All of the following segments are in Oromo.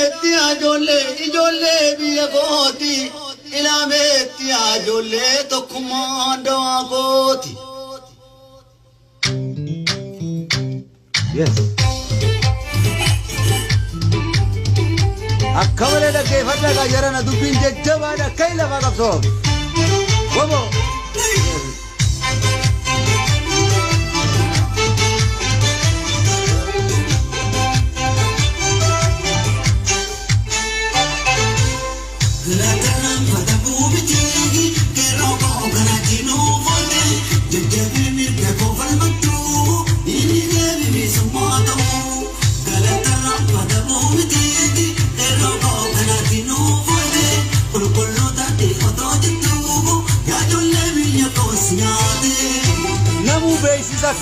metti ajole ijole biya koti ila metti ajole tokkumando koti. Yes. Akkamale da kefadda ka yarana dubin jajjaba da kai la ba so. Wobo.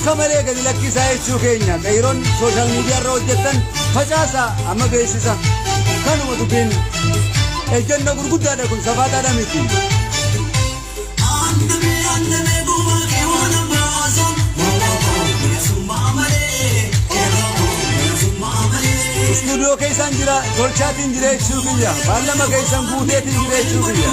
Kamale gadi lakkisa jechuu keenya qeeroon sooshaal miidiyaa irra hojjetan facaasa amma geessisa kanuma dubbiin ejjenna gurguddaadha kun safaataadha miti. Istuudiyoo keessaan jira tolchaatiin jira jechuu kiyya baallama keessan guuteetiin jira jechuu kiyya.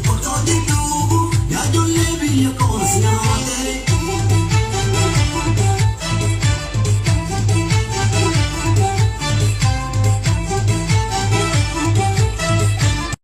Porto di tu, ya yo le vi yo così.